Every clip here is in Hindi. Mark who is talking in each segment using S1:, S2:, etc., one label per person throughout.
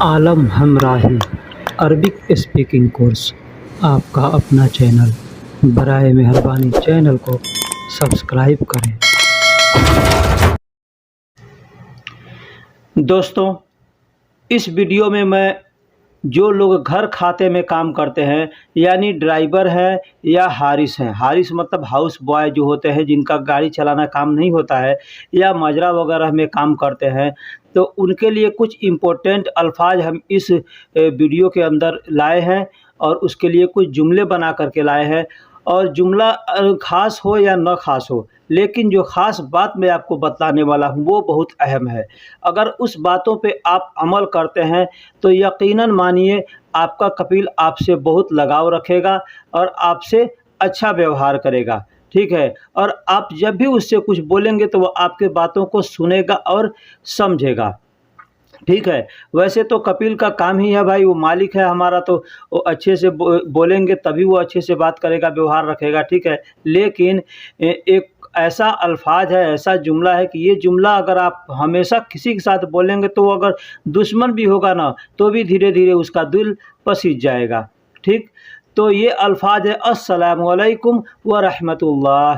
S1: आलम हमराही अरबिक स्पीकिंग कोर्स आपका अपना चैनल। बराए मेहरबानी चैनल को सब्सक्राइब करें। दोस्तों, इस वीडियो में मैं जो लोग घर खाते में काम करते हैं यानी ड्राइवर है या हारिस हैं, हारिस मतलब हाउस बॉय जो होते हैं जिनका गाड़ी चलाना काम नहीं होता है या माजरा वगैरह में काम करते हैं, तो उनके लिए कुछ इम्पोर्टेंट अल्फाज हम इस वीडियो के अंदर लाए हैं और उसके लिए कुछ जुमले बना करके लाए हैं। और जुमला ख़ास हो या न ख़ास हो, लेकिन जो ख़ास बात मैं आपको बताने वाला हूँ वो बहुत अहम है। अगर उस बातों पे आप अमल करते हैं तो यकीनन मानिए आपका कपिल आपसे बहुत लगाव रखेगा और आपसे अच्छा व्यवहार करेगा, ठीक है। और आप जब भी उससे कुछ बोलेंगे तो वो आपके बातों को सुनेगा और समझेगा, ठीक है। वैसे तो कपिल का काम ही है भाई, वो मालिक है हमारा, तो वो अच्छे से बोलेंगे तभी वो अच्छे से बात करेगा, व्यवहार रखेगा, ठीक है। लेकिन एक ऐसा अल्फाज है, ऐसा जुमला है कि ये जुमला अगर आप हमेशा किसी के साथ बोलेंगे तो वो अगर दुश्मन भी होगा ना तो भी धीरे धीरे उसका दिल पसीज जाएगा, ठीक। तो ये अल्फाज है अस्सलामु अलैकुम व रहमतुल्लाह।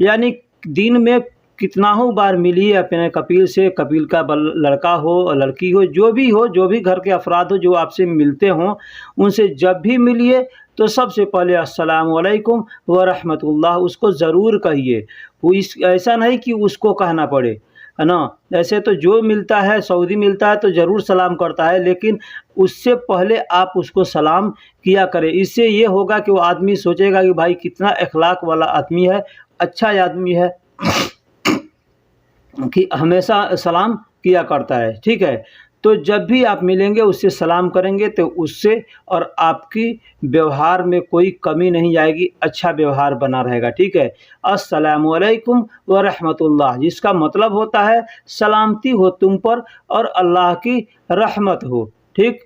S1: यानी दिन में कितना हो बार मिलिए अपने कपिल से, कपिल का लड़का हो और लड़की हो, जो भी घर के अफराद हो जो आपसे मिलते हों, उनसे जब भी मिलिए तो सबसे पहले अस्सलामु अलैकुम व रहमतुल्लाह उसको ज़रूर कहिए। वो ऐसा नहीं कि उसको कहना पड़े, है ना। ऐसे तो जो मिलता है, सऊदी मिलता है तो ज़रूर सलाम करता है, लेकिन उससे पहले आप उसको सलाम किया करें। इससे ये होगा कि वो आदमी सोचेगा कि भाई कितना अखलाक वाला आदमी है, अच्छा आदमी है कि हमेशा सलाम किया करता है, ठीक है। तो जब भी आप मिलेंगे उससे सलाम करेंगे तो उससे और आपकी व्यवहार में कोई कमी नहीं आएगी, अच्छा व्यवहार बना रहेगा, ठीक है। अस्सलामु अलैकुम व रहमतुल्लाह, जिसका मतलब होता है सलामती हो तुम पर और अल्लाह की रहमत हो, ठीक।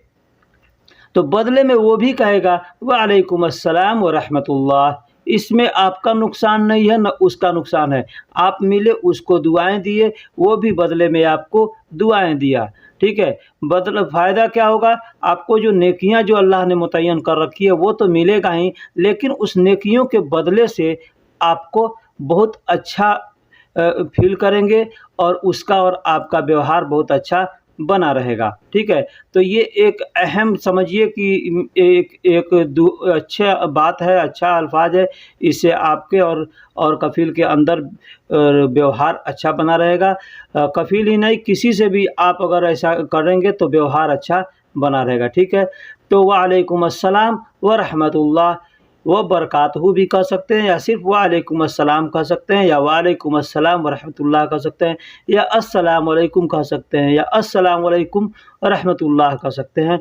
S1: तो बदले में वो भी कहेगा वालेकुम अस्सलाम व रहमतुल्लाह। इसमें आपका नुकसान नहीं है, न उसका नुकसान है। आप मिले, उसको दुआएं दिए, वो भी बदले में आपको दुआएं दिया, ठीक है। फ़ायदा क्या होगा आपको? जो नेकियां जो अल्लाह ने मुतय्यन कर रखी है वो तो मिलेगा ही, लेकिन उस नेकियों के बदले से आपको बहुत अच्छा फ़ील करेंगे और उसका और आपका व्यवहार बहुत अच्छा बना रहेगा, ठीक है। तो ये एक अहम समझिए कि एक एक अच्छा बात है, अच्छा अल्फाज है। इससे आपके और कफ़ील के अंदर व्यवहार अच्छा बना रहेगा। कफ़ील ही नहीं, किसी से भी आप अगर ऐसा करेंगे तो व्यवहार अच्छा बना रहेगा, ठीक है। तो वालेकुम अस्सलाम व रहमतुल्लाह व बरकातहू भी कह सकते हैं, या सिर्फ़ वालेकुम अस्सलाम कह सकते हैं, या वालेकुम अस्सलाम व रहमतुल्लाह कह सकते हैं, या अस्सलामु अलैकुम कह सकते हैं, या अस्सलामु अलैकुम व रहमतुल्लाह कह सकते हैं,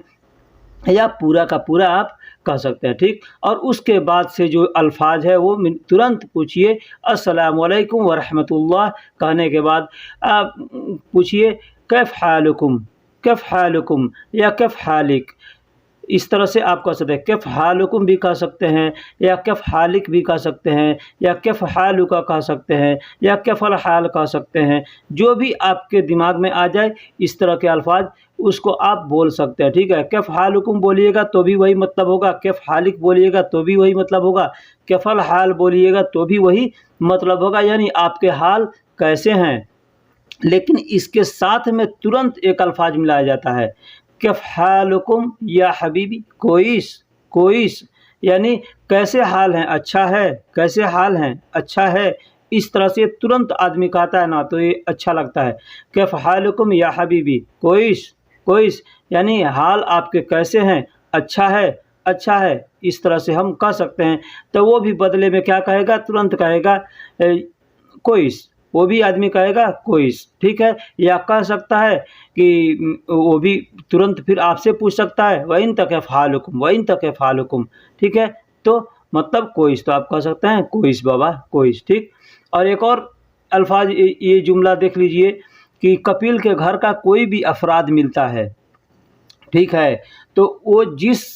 S1: या पूरा का पूरा आप कह सकते हैं, ठीक। और उसके बाद से जो अल्फाज है वो तुरंत पूछिए। अस्सलामु अलैकुम व रहमतुल्लाह कहने के बाद आप पूछिए कैफ़ हालुकुम, कैफ़ हालुकुम या कैफ़ हालिक। इस तरह से आप कह सकते हैं, कैफ़ हालुकुम भी कह सकते हैं, या कैफ़ हालिक भी कह सकते हैं, या कैफ़ हालुका कह सकते हैं, या कैफ़ल हाल कह सकते हैं। जो भी आपके दिमाग में आ जाए इस तरह के अल्फाज उसको आप बोल सकते हैं, ठीक है। कैफ़ हालुकुम बोलिएगा तो भी वही मतलब होगा, कैफ़ हालिक बोलिएगा तो भी वही मतलब होगा, कैफ़ल हाल बोलिएगा तो भी वही मतलब होगा, यानी आपके हाल कैसे हैं। लेकिन इसके साथ में तुरंत एक अल्फाज मिलाया जाता है, कैफ़ हालुकुम या हबीबी, कोइस, कोइस, यानी कैसे हाल हैं, अच्छा है, कैसे हाल हैं, अच्छा है। इस तरह से तुरंत आदमी कहता है ना तो ये अच्छा लगता है। कैफ़ हालुकुम या हबीबी, कोइस, कोइस, यानी हाल आपके कैसे हैं, अच्छा है, अच्छा है। इस तरह से हम कह सकते हैं। तो वो भी बदले में क्या कहेगा? तुरंत कहेगा कोइस, वो भी आदमी कहेगा कोइस, ठीक है। या कह सकता है कि वो भी तुरंत फिर आपसे पूछ सकता है वइन तक फ़ालुकुम, वइन तक फ़ालुकुम, ठीक है। तो मतलब कोइस तो आप कह सकते हैं कोइस बाबा, कोइस, ठीक। और एक और अल्फाज ये जुमला देख लीजिए कि कपिल के घर का कोई भी अफराद मिलता है, ठीक है, तो वो जिस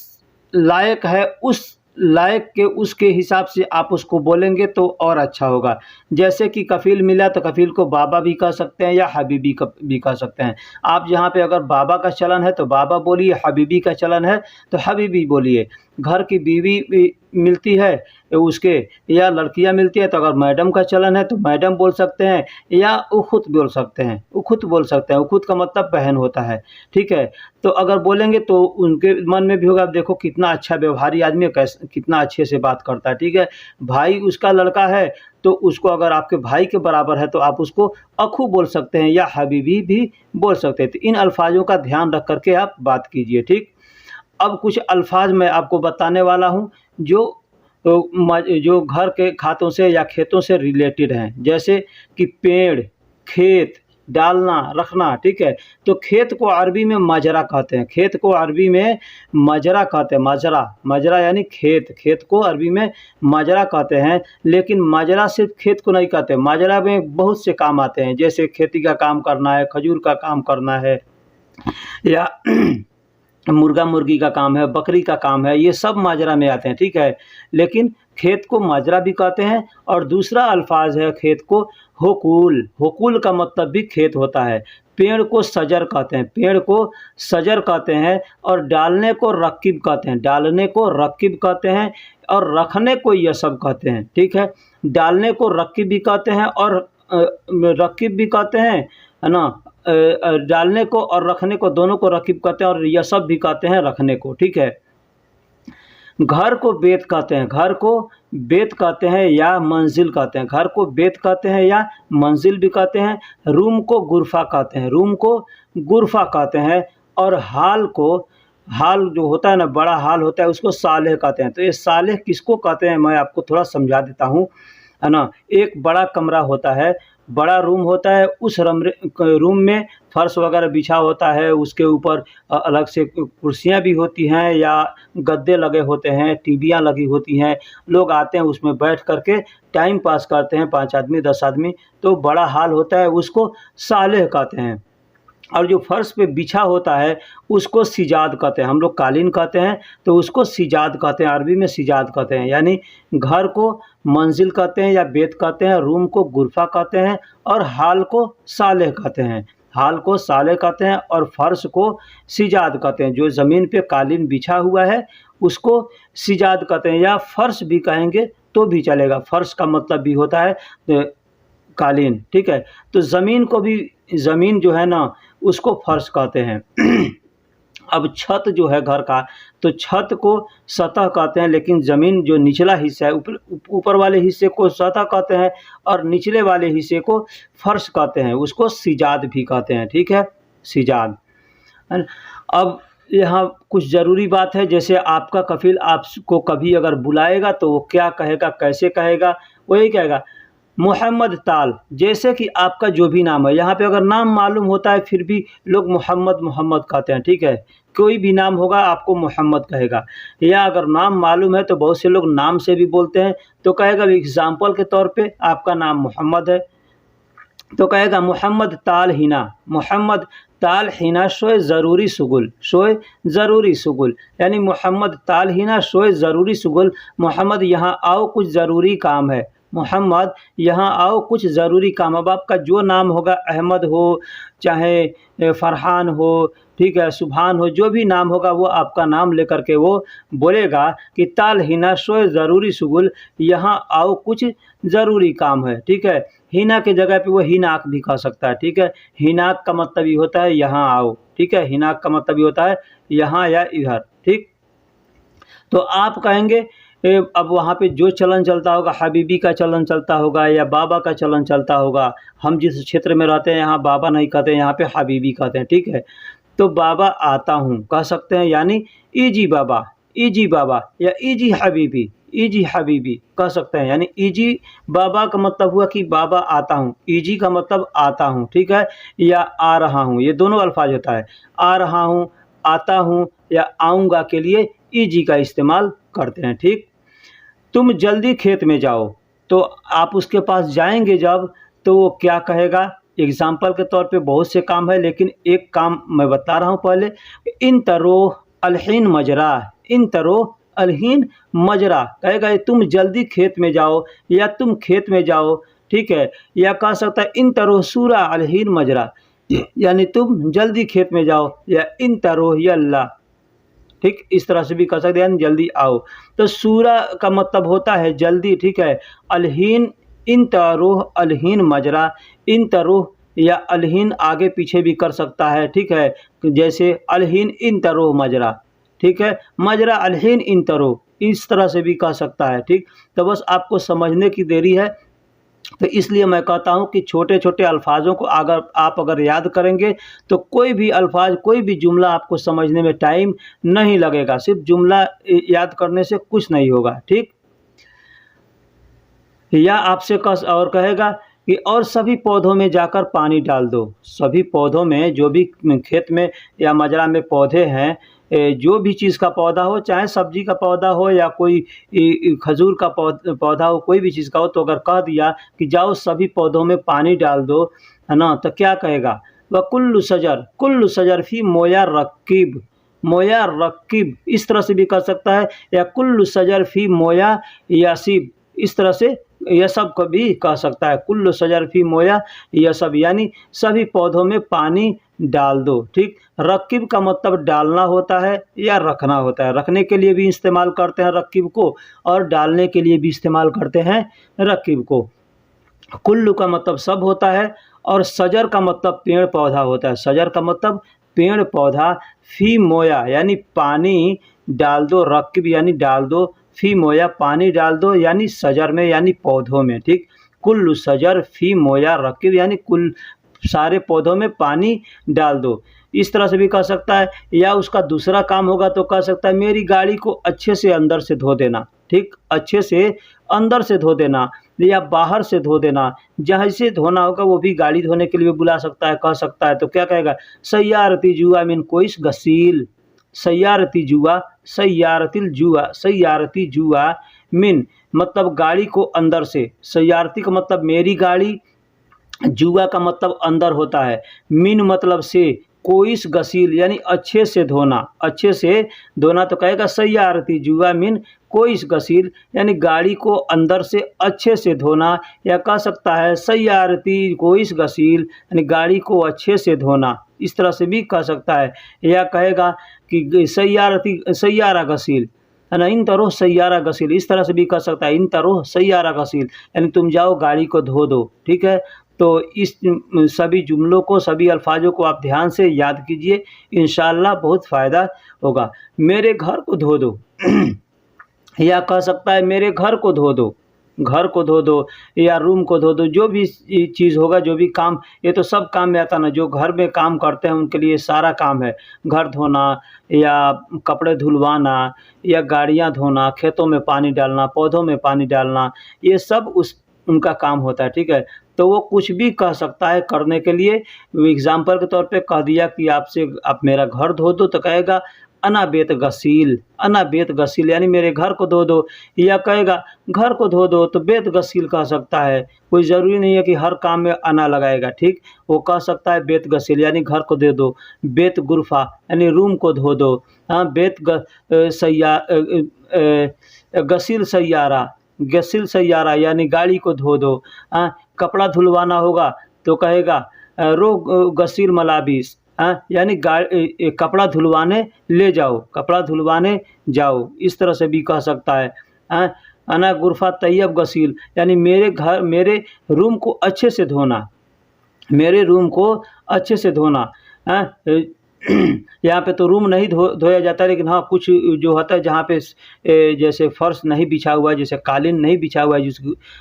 S1: लायक है उस लायक के उसके हिसाब से आप उसको बोलेंगे तो और अच्छा होगा। जैसे कि कफ़ील मिला तो कफ़ील को बाबा भी कह सकते हैं या हबीबी भी कह सकते हैं। आप जहाँ पे अगर बाबा का चलन है तो बाबा बोलिए, हबीबी का चलन है तो हबीबी बोलिए। घर की बीवी भी मिलती है उसके या लड़कियां मिलती है तो अगर मैडम का चलन है तो मैडम बोल सकते हैं या उखुत बोल सकते हैं, उखुत बोल सकते हैं। उखुत का मतलब बहन होता है, ठीक है। तो अगर बोलेंगे तो उनके मन में भी होगा, देखो कितना अच्छा व्यवहारी आदमी है, कितना अच्छे से बात करता है, ठीक है। भाई उसका लड़का है तो उसको अगर आपके भाई के बराबर है तो आप उसको अखू बोल सकते हैं या हबीबी भी बोल सकते हैं। तो इन अल्फाजों का ध्यान रख करके आप बात कीजिए, ठीक। अब कुछ अल्फाज मैं आपको बताने वाला हूँ जो जो घर के खातों से या खेतों से रिलेटेड हैं, जैसे कि पेड़, खेत, डालना, रखना, ठीक है। तो खेत को अरबी में मजरा कहते हैं, खेत को अरबी में मजरा कहते हैं, मजरा, मजरा यानी खेत, खेत को अरबी में मजरा कहते हैं। लेकिन मजरा सिर्फ खेत को नहीं कहते, मजरा में बहुत से काम आते हैं, जैसे खेती का काम करना है, खजूर का काम करना है या मुर्गा मुर्गी का काम है, बकरी का काम है, ये सब माजरा में आते हैं, ठीक है। लेकिन खेत को माजरा भी कहते हैं। और दूसरा अल्फाज है खेत को हुकूल, हुकूल का मतलब भी खेत होता है। पेड़ को सजर कहते हैं, पेड़ को सजर कहते हैं। और डालने को रकीब कहते हैं, डालने को रकीब कहते हैं। और रखने को यसब कहते हैं, ठीक है। डालने को रकीब भी कहते हैं और रकीब भी कहते हैं, है ना। डालने को और रखने को दोनों को रकीब कहते हैं और यसब भी कहते हैं रखने को, ठीक है। घर को बेत कहते हैं, घर को बेत कहते हैं या मंजिल कहते हैं, घर को बेत कहते हैं या मंजिल भी कहते हैं। रूम को गुरफा कहते हैं, रूम को गुरफा कहते हैं। और हाल को, हाल जो होता है ना, बड़ा हाल होता है, उसको सालेह कहते हैं। तो ये सालेह किसको कहते हैं मैं आपको थोड़ा समझा देता हूँ, है ना। एक बड़ा कमरा होता है, बड़ा रूम होता है, उस रूम में फर्श वगैरह बिछा होता है, उसके ऊपर अलग से कुर्सियाँ भी होती हैं या गद्दे लगे होते हैं, टीवियाँ लगी होती हैं। लोग आते हैं उसमें बैठ कर के टाइम पास करते हैं, 5 आदमी 10 आदमी। तो बड़ा हाल होता है, उसको सालेह कहते हैं। और जो फर्श पे बिछा होता है उसको सिजाद कहते हैं, हम लोग कालीन कहते हैं तो उसको सिजाद कहते हैं, अरबी में सिजाद कहते हैं। यानी घर को मंजिल कहते हैं या बेत कहते हैं, रूम को गुरफा कहते हैं और हाल को सालेह कहते हैं, हाल को सालेह कहते हैं। और फर्श को सिजाद कहते हैं, जो ज़मीन पे कालीन बिछा हुआ है उसको सिजाद कहते हैं, या फर्श भी कहेंगे तो भी चलेगा। फर्श का मतलब भी होता है कालीन, ठीक है। तो ज़मीन को भी, ज़मीन जो है ना उसको फर्श कहते हैं। अब छत जो है घर का, तो छत को सतह कहते हैं, लेकिन ज़मीन जो निचला हिस्सा है, ऊपर वाले हिस्से को सतह कहते हैं और निचले वाले हिस्से को फर्श कहते हैं, उसको सिजाद भी कहते हैं, ठीक है, सिजाद। अब यहाँ कुछ ज़रूरी बात है, जैसे आपका कफ़ील आपको कभी अगर बुलाएगा तो वो क्या कहेगा, कैसे कहेगा, वो यही कहेगा मोहम्मद ताल। जैसे कि आपका जो भी नाम है, यहाँ पे अगर नाम मालूम होता है फिर भी लोग मोहम्मद मोहम्मद कहते हैं, ठीक है। कोई भी नाम होगा आपको मोहम्मद कहेगा। या अगर नाम मालूम है तो बहुत से लोग नाम से भी बोलते हैं, तो कहेगा एग्जाम्पल के तौर पे आपका नाम मोहम्मद है तो कहेगा मोहम्मद ताल हिना, मोहम्मद ताल हिना शोए ज़रूरी सुगुल, शोए ज़रूरी सुगुल। यानी मोहम्मद ताल हिना शोए ज़रूरी सुगुल, मोहम्मद यहाँ आओ कुछ ज़रूरी काम है, मोहम्मद यहाँ आओ कुछ ज़रूरी काम। अब आपका जो नाम होगा, अहमद हो चाहे फ़रहान हो, ठीक है, सुभान हो, जो भी नाम होगा वो आपका नाम लेकर के वो बोलेगा कि ताल हिना शोए ज़रूरी सुगुल, यहाँ आओ कुछ ज़रूरी काम है, ठीक है। हिना के जगह पे वो हिनाक भी कह सकता है, ठीक है। हिनाक का मतलब ये होता है यहाँ आओ, ठीक है। हिनाक का मतलब ये होता है यहाँ या इधर, ठीक। तो आप कहेंगे अब वहाँ पे जो चलन चलता होगा, हबीबी का चलन चलता होगा या बाबा का चलन चलता होगा। हम जिस क्षेत्र में रहते हैं यहाँ बाबा नहीं कहते, यहाँ पे हबीबी कहते हैं, ठीक है। तो बाबा आता हूँ कह सकते हैं, यानी इजी बाबा, इजी बाबा या इजी हबीबी, इजी हबीबी कह सकते हैं। यानी इजी बाबा का मतलब हुआ कि बाबा आता हूँ, इजी का मतलब आता हूँ, ठीक है, या आ रहा हूँ, ये दोनों अल्फाज होता है। आ रहा हूँ, आता हूँ या आऊँगा के लिए इजी का इस्तेमाल करते हैं, ठीक। तुम जल्दी खेत में जाओ, तो आप उसके पास जाएंगे जब, तो वो क्या कहेगा। एग्जाम्पल के तौर पे बहुत से काम है, लेकिन एक काम मैं बता रहा हूँ पहले। इन तरो अलहीन मजरा, इन तरो अलहीन मजरा, कहेगा तुम जल्दी खेत में जाओ या तुम खेत में जाओ, ठीक है। या कह सकता है इन तरोह सूरा अलहीन मजरा, यानी तुम जल्दी खेत में जाओ, या इन तरोह यल्ला, ठीक, इस तरह से भी कह सकते हैं यानी जल्दी आओ। तो सूरा का मतलब होता है जल्दी, ठीक है। अलहीन, इन तरोह अलहीन मजरा, इन तरोह या अलहीन आगे पीछे भी कर सकता है, ठीक है। जैसे अलहीन इन तरोह मजरा, ठीक है, मजरा अलहीन इन तरोह, इस तरह से भी कह सकता है, ठीक। तो बस आपको समझने की देरी है। तो इसलिए मैं कहता हूँ कि छोटे छोटे अल्फाजों को अगर याद करेंगे तो कोई भी अल्फाज, कोई भी जुमला आपको समझने में टाइम नहीं लगेगा। सिर्फ जुमला याद करने से कुछ नहीं होगा, ठीक। या आपसे और कहेगा कि और सभी पौधों में जाकर पानी डाल दो। सभी पौधों में, जो भी खेत में या मजरा में पौधे हैं, जो भी चीज़ का पौधा हो, चाहे सब्जी का पौधा हो या कोई खजूर का पौधा हो, कोई भी चीज़ का हो, तो अगर कह दिया कि जाओ सभी पौधों में पानी डाल दो, है ना, तो क्या कहेगा? वह कुल्लु सजर फी मोया रकीब, मोया रकीब इस तरह से भी कर सकता है, या कुल्लु सजर फी मोया यासीब, इस तरह से यह सब को भी कह सकता है। कुल्लु सजर फी मोया यह सब, यानी सभी पौधों में पानी डाल दो, ठीक। रकीब का मतलब डालना होता है या रखना होता है। रखने के लिए भी इस्तेमाल करते हैं रकीब को, और डालने के लिए भी इस्तेमाल करते हैं रकीब को। कुल्लु का मतलब सब होता है, और सजर का मतलब पेड़ पौधा होता है। सजर का मतलब पेड़ पौधा, फी मोया यानी पानी डाल दो, रकीब यानी डाल दो, फी मोया पानी डाल दो यानी सजर में यानी पौधों में, ठीक। कुल्लु सजर फी मोया रकीब यानी कुल सारे पौधों में पानी डाल दो, इस तरह से भी कह सकता है। या उसका दूसरा काम होगा तो कह सकता है मेरी गाड़ी को अच्छे से अंदर से धो देना, ठीक, अच्छे से अंदर से धो देना या बाहर से धो देना, जहाँ से धोना होगा वो भी गाड़ी धोने के लिए बुला सकता है, कह सकता है। तो क्या कहेगा? सय्यारती जुआ मिन कोइस गसील, सय्यारती जुआ, सय्यारतिल जुआ, सय्यारती जुआ मिन मतलब गाड़ी को अंदर से, सय्यारती का मतलब मेरी गाड़ी, जुआ का मतलब अंदर होता है, मिन मतलब से, कोइस गसील यानी अच्छे से धोना, अच्छे से धोना। तो कहेगा सय्यारती जुआ मिन कोइस गसील यानी गाड़ी को अंदर से अच्छे से धोना, या कह सकता है सय्यारती कोइस गसील यानी गाड़ी को अच्छे से धोना, इस तरह से भी कह सकता है। या कहेगा कि सय्यारती सय्यारा गसील, है ना, इन तरोह सय्यारा गसील, इस तरह से भी कह सकता है इन तरोह सय्यारा गसील यानी तुम जाओ गाड़ी को धो दो, ठीक है। तो इस सभी जुमलों को, सभी अल्फाजों को आप ध्यान से याद कीजिए, इंशाअल्लाह बहुत फ़ायदा होगा। मेरे घर को धो दो या कह सकता है मेरे घर को धो दो, घर को धो दो या रूम को धो दो, जो भी चीज़ होगा, जो भी काम, ये तो सब काम में आता ना, जो घर में काम करते हैं उनके लिए सारा काम है। घर धोना या कपड़े धुलवाना या गाड़ियाँ धोना, खेतों में पानी डालना, पौधों में पानी डालना, ये सब उनका काम होता है, ठीक है। तो वो कुछ भी कह सकता है करने के लिए। एग्ज़ाम्पल के तौर पे कह दिया कि आप मेरा घर धो दो, तो कहेगा अना बेत गसील, अना बेत गसील यानी मेरे घर को धो दो। या कहेगा घर को धो दो तो बेत गसील कह सकता है, कोई ज़रूरी नहीं है कि हर काम में अना लगाएगा, ठीक। वो कह सकता है बेत गसील यानी घर को दे दो, बेत गुरफा यानी रूम को धो दो, हाँ, गसील सैयारा, गसील सैयारा यानी गाड़ी को धो दो। हाँ, कपड़ा धुलवाना होगा तो कहेगा गसील मलाबिस, हाँ, यानी कपड़ा धुलवाने ले जाओ, कपड़ा धुलवाने जाओ, इस तरह से भी कह सकता है। हाँ, अना गुरफा तैयब गसील यानी मेरे रूम को अच्छे से धोना, मेरे रूम को अच्छे से धोना। हाँ, यहाँ पे तो रूम नहीं धोया जाता, लेकिन हाँ कुछ जो होता है जहाँ पे जैसे फर्श नहीं बिछा हुआ है, जैसे कालीन नहीं बिछा हुआ है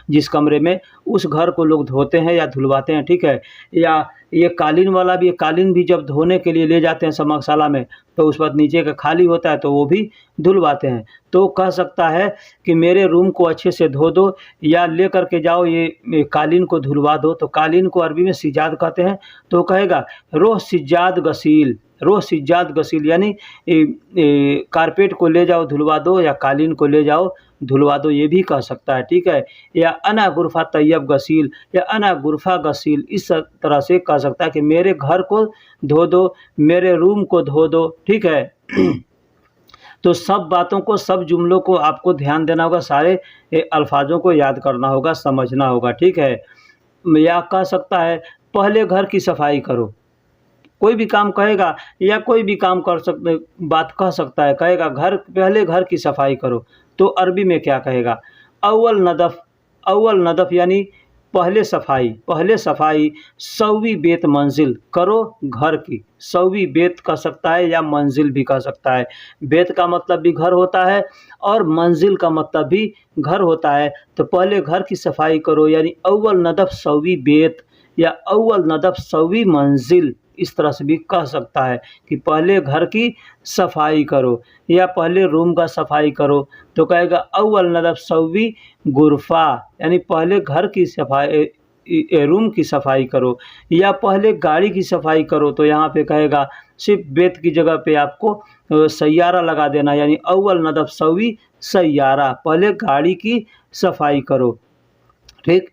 S1: जिस कमरे में, उस घर को लोग धोते हैं या धुलवाते हैं, ठीक है। या ये कालीन वाला भी, कालीन भी जब धोने के लिए ले जाते हैं समकशाला में, तो उस पर नीचे का खाली होता है तो वो भी धुलवाते हैं। तो कह सकता है कि मेरे रूम को अच्छे से धो दो या ले करके जाओ ये कालीन को धुलवा दो। तो कालीन को अरबी में सिजाद कहते हैं। तो कहेगा रोह सिजाद गसील, रोह सिजाद गसील यानी कारपेट को ले जाओ धुलवा दो या कालीन को ले जाओ धुलवा दो, ये भी कह सकता है, ठीक है। या अना गुरफा तैयब गसील या अना गुरफा गसील, इस तरह से कह सकता है कि मेरे घर को धो दो, मेरे रूम को धो दो, ठीक है। तो सब बातों को, सब जुमलों को आपको ध्यान देना होगा, सारे अल्फाजों को याद करना होगा, समझना होगा, ठीक है। या कह सकता है पहले घर की सफाई करो, कोई भी काम कहेगा या कोई भी काम कर सकते, बात कह सकता है, कहेगा पहले घर की सफाई करो, तो अरबी में क्या कहेगा? अव्वल नदफ़ यानी पहले सफाई सौवी बेत मंजिल करो घर की। सौवी बेत कह सकता है या मंजिल भी कह सकता है। बेत का मतलब भी घर होता है और मंजिल का मतलब भी घर होता है। तो पहले घर की सफाई करो यानी अव्वल नदफ़ सौवी बेत या अव्वल नदफ़ सौवी मंजिल, इस तरह से भी कह सकता है कि पहले घर की सफाई करो या पहले रूम का सफाई करो, तो कहेगा अव्वल नदफ़ सौवी गुरफ़ा यानी पहले घर की सफाई, रूम की सफाई करो। या पहले गाड़ी की सफाई करो, तो यहाँ पे कहेगा सिर्फ बेत की जगह पे आपको सैयारा लगा देना, यानी अव्वल नदफ़ सौवी सैयारा, पहले गाड़ी की सफाई करो, ठीक।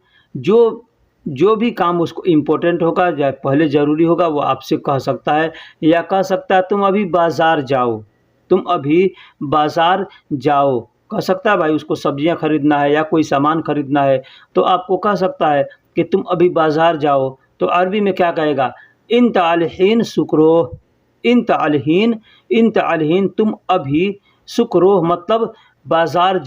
S1: जो भी काम उसको इम्पोर्टेंट होगा या पहले ज़रूरी होगा वो आपसे कह सकता है। या कह सकता है तुम अभी बाज़ार जाओ, तुम अभी बाज़ार जाओ, कह सकता है भाई उसको सब्जियां खरीदना है या कोई सामान खरीदना है, तो आपको कह सकता है कि तुम अभी बाज़ार जाओ, तो अरबी में क्या कहेगा? इंत अलहीन सुकरो, इंत अलहीन तुम अभी, सुकरो मतलब बाज़ार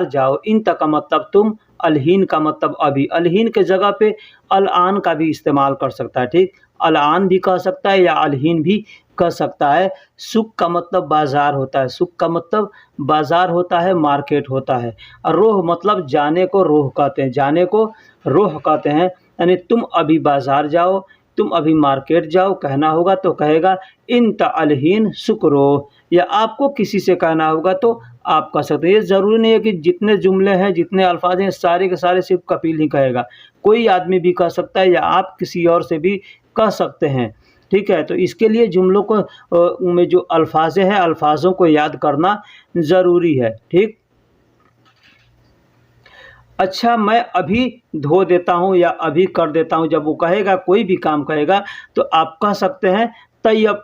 S1: जाओ, इंत का मतलब तुम, अलहीन का मतलब अभी। अलहीन के जगह पे अलआन का भी इस्तेमाल कर सकता है, ठीक। अलआन भी कह सकता है या अलहीन भी कह सकता है। सुक का मतलब बाज़ार होता है, सुक का मतलब बाज़ार होता है, मार्केट होता है। और रोह मतलब जाने को रोह कहते हैं, जाने को रोह कहते हैं, यानी तुम अभी बाज़ार जाओ, तुम अभी मार्केट जाओ कहना होगा तो कहेगा इंत अलहीन सुकरो। या आपको किसी से कहना होगा तो आप कह सकते हैं। ये ज़रूरी नहीं है कि जितने जुमले हैं, जितने अल्फाज हैं, सारे के सारे सिर्फ कपिल ही कहेगा, कोई आदमी भी कह सकता है या आप किसी और से भी कह सकते हैं, ठीक है। तो इसके लिए जुमलों को में जो अल्फाज हैं, अल्फाजों को याद करना ज़रूरी है, ठीक। अच्छा मैं अभी धो देता हूँ या अभी कर देता हूँ, जब वो कहेगा कोई भी काम कहेगा तो आप कह सकते हैं तैयब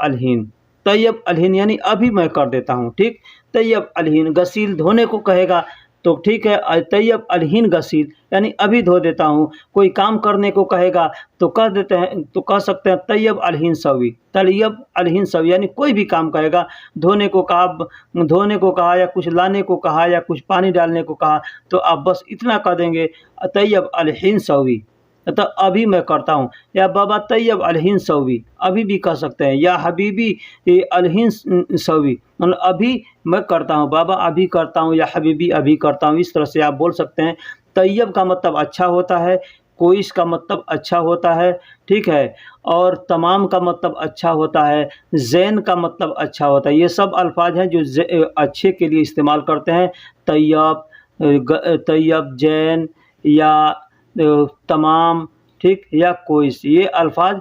S1: अलहीन यानी अभी मैं कर देता हूँ, ठीक। तैयब अलहीन, गसील धोने को कहेगा तो ठीक है, तैयब अलहीन गसील यानी अभी धो देता हूँ। कोई काम करने को कहेगा तो कह सकते हैं तैयब अलहीन सवी यानी कोई भी काम कहेगा, धोने को कहा या कुछ लाने को कहा या कुछ पानी डालने को कहा, तो आप बस इतना कह देंगे तैयब अलहीन सवी, तो अभी मैं करता हूँ। या बाबा तैयब अलहीन सवी, अभी भी कह सकते हैं। या हबीबी अलहीन सवी मतलब अभी मैं करता हूँ, बाबा अभी करता हूँ, या हबीबी अभी करता हूँ, इस तरह से आप बोल सकते हैं। तैयब का मतलब अच्छा होता है, कोइस का मतलब अच्छा होता है, ठीक है। और तमाम का मतलब अच्छा होता है, ज़ैन का मतलब अच्छा होता है। ये सब अल्फाज हैं जो अच्छे के लिए इस्तेमाल करते हैं। तैयब, ज़ैन या तमाम, ठीक, या कोइस, ये अल्फाज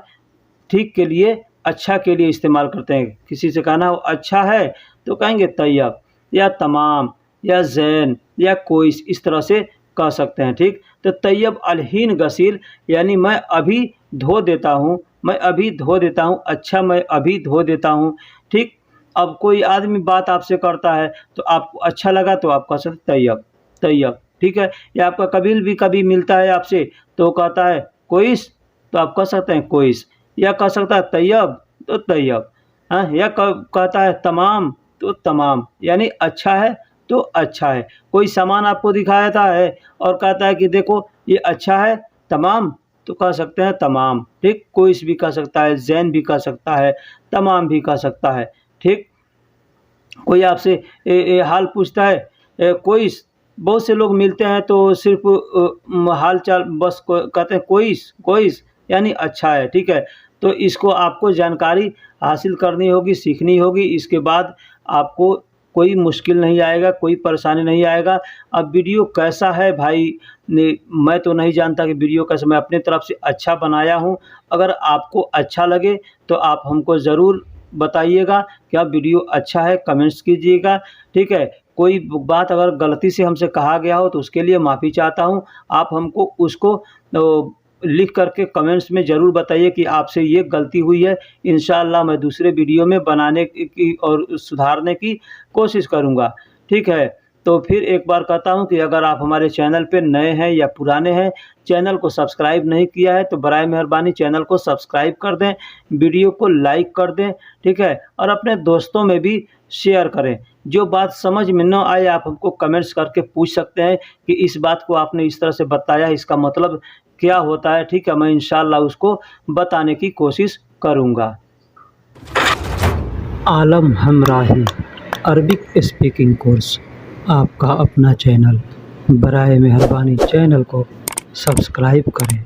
S1: ठीक के लिए, अच्छा के लिए इस्तेमाल करते हैं। किसी से कहना हो अच्छा है तो कहेंगे तैयब या तमाम या ज़ैन या कोइस, इस तरह से कह सकते हैं, ठीक। तो तैयब अलहीन गसील यानी मैं अभी धो देता हूँ, मैं अभी धो देता हूँ, अच्छा मैं अभी धो देता हूँ, ठीक। अब कोई आदमी बात आपसे करता है तो आपको अच्छा लगा तो आप कह सकते तैयब, ठीक है। या आपका कबील भी कभी मिलता है आपसे तो कहता है कोइस, तो आप कह सकते हैं कोइस। या कह सकता है तैयब तो तैयब, हाँ। या कहता है तमाम तो तमाम यानी अच्छा है तो अच्छा है। कोई सामान आपको दिखाता है और कहता है कि देखो ये अच्छा है तमाम, तो कह सकते हैं तमाम, ठीक। कोइस भी कह सकता है, ज़ैन भी कह सकता है, तमाम भी कह सकता है, ठीक। कोई आपसे हाल पूछता है कोइस, बहुत से लोग मिलते हैं तो सिर्फ हाल चाल बस कहते हैं कोइस यानी अच्छा है, ठीक है। तो इसको आपको जानकारी हासिल करनी होगी, सीखनी होगी, इसके बाद आपको कोई मुश्किल नहीं आएगा, कोई परेशानी नहीं आएगा। अब वीडियो कैसा है भाई मैं तो नहीं जानता कि वीडियो कैसा, मैं अपने तरफ से अच्छा बनाया हूँ। अगर आपको अच्छा लगे तो आप हमको ज़रूर बताइएगा कि आप वीडियो अच्छा है, कमेंट्स कीजिएगा, ठीक है। कोई बात अगर गलती से हमसे कहा गया हो तो उसके लिए माफ़ी चाहता हूँ। आप हमको उसको लिख करके कमेंट्स में ज़रूर बताइए कि आपसे ये गलती हुई है। इंशाअल्लाह मैं दूसरे वीडियो में बनाने की और सुधारने की कोशिश करूँगा। ठीक है? तो फिर एक बार कहता हूँ कि अगर आप हमारे चैनल पे नए हैं या पुराने हैं, चैनल को सब्सक्राइब नहीं किया है तो बराए मेहरबानी चैनल को सब्सक्राइब कर दें, वीडियो को लाइक कर दें, ठीक है? और अपने दोस्तों में भी शेयर करें। जो बात समझ में ना आए आप हमको कमेंट्स करके पूछ सकते हैं कि इस बात को आपने इस तरह से बताया, इसका मतलब क्या होता है, ठीक है? मैं इंशाअल्लाह उसको बताने की कोशिश करूँगा। आलम हमराही अरबिक स्पीकिंग कोर्स, आपका अपना चैनल। बराए मेहरबानी चैनल को सब्सक्राइब करें।